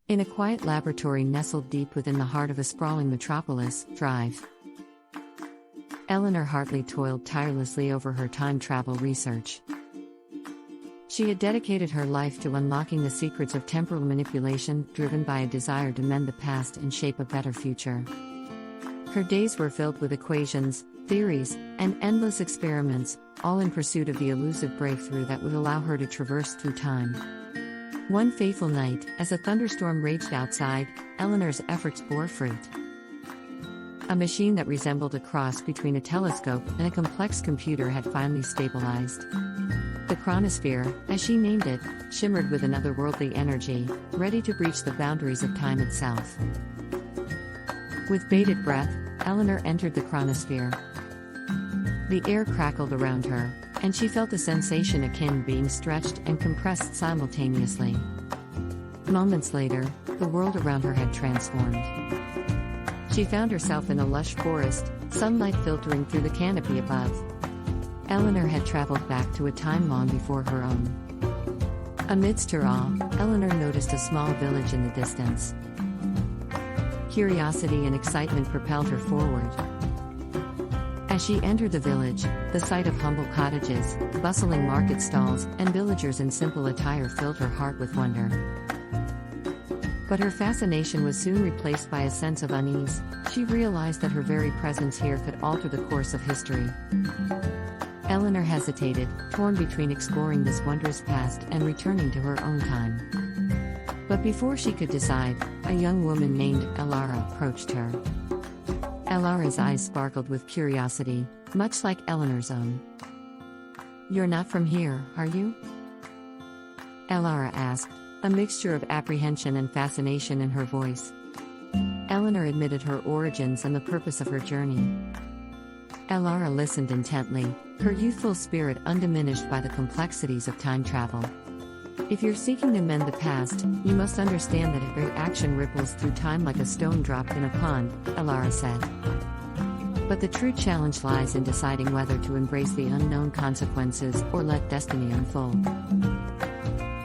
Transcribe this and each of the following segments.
In a quiet laboratory nestled deep within the heart of a sprawling metropolis, Drive, Eleanor Hartley toiled tirelessly over her time travel research. She had dedicated her life to unlocking the secrets of temporal manipulation, driven by a desire to mend the past and shape a better future. Her days were filled with equations, theories, and endless experiments, all in pursuit of the elusive breakthrough that would allow her to traverse through time. One fateful night, as a thunderstorm raged outside, Eleanor's efforts bore fruit. A machine that resembled a cross between a telescope and a complex computer had finally stabilized. The chronosphere, as she named it, shimmered with an otherworldly energy, ready to breach the boundaries of time itself. With bated breath, Eleanor entered the chronosphere. The air crackled around her, and she felt a sensation akin being stretched and compressed simultaneously. Moments later, the world around her had transformed. She found herself in a lush forest, sunlight filtering through the canopy above. Eleanor had traveled back to a time long before her own. Amidst her awe, Eleanor noticed a small village in the distance. Curiosity and excitement propelled her forward. As she entered the village, the sight of humble cottages, bustling market stalls, and villagers in simple attire filled her heart with wonder. But her fascination was soon replaced by a sense of unease. She realized that her very presence here could alter the course of history. Eleanor hesitated, torn between exploring this wondrous past and returning to her own time. But before she could decide, a young woman named Elara approached her. Elara's eyes sparkled with curiosity, much like Eleanor's own. "You're not from here, are you?" Elara asked, a mixture of apprehension and fascination in her voice. Eleanor admitted her origins and the purpose of her journey. Elara listened intently, her youthful spirit undiminished by the complexities of time travel. "If you're seeking to mend the past, you must understand that every action ripples through time like a stone dropped in a pond," Elara said. "But the true challenge lies in deciding whether to embrace the unknown consequences or let destiny unfold."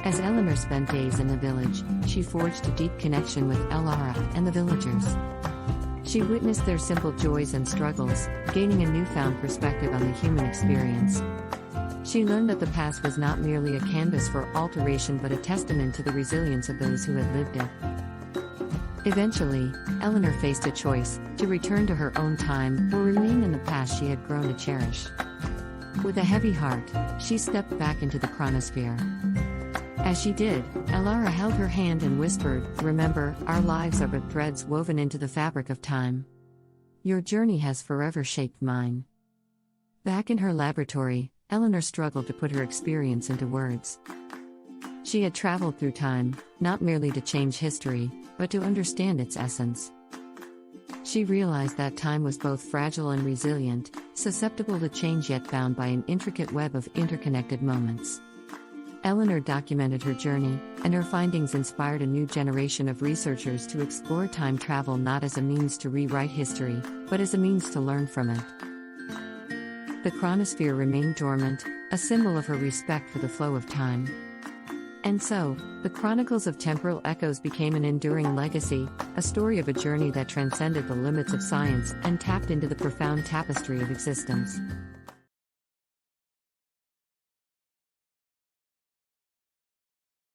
As Eleanor spent days in the village, she forged a deep connection with Elara and the villagers. She witnessed their simple joys and struggles, gaining a newfound perspective on the human experience. She learned that the past was not merely a canvas for alteration but a testament to the resilience of those who had lived it. Eventually, Eleanor faced a choice: to return to her own time or remain in the past she had grown to cherish. With a heavy heart, she stepped back into the chronosphere. As she did, Elara held her hand and whispered, "Remember, our lives are but threads woven into the fabric of time. Your journey has forever shaped mine." Back in her laboratory, Eleanor struggled to put her experience into words. She had traveled through time, not merely to change history, but to understand its essence. She realized that time was both fragile and resilient, susceptible to change yet bound by an intricate web of interconnected moments. Eleanor documented her journey, and her findings inspired a new generation of researchers to explore time travel not as a means to rewrite history, but as a means to learn from it. The chronosphere remained dormant, a symbol of her respect for the flow of time. And so, the Chronicles of Temporal Echoes became an enduring legacy, a story of a journey that transcended the limits of science and tapped into the profound tapestry of existence.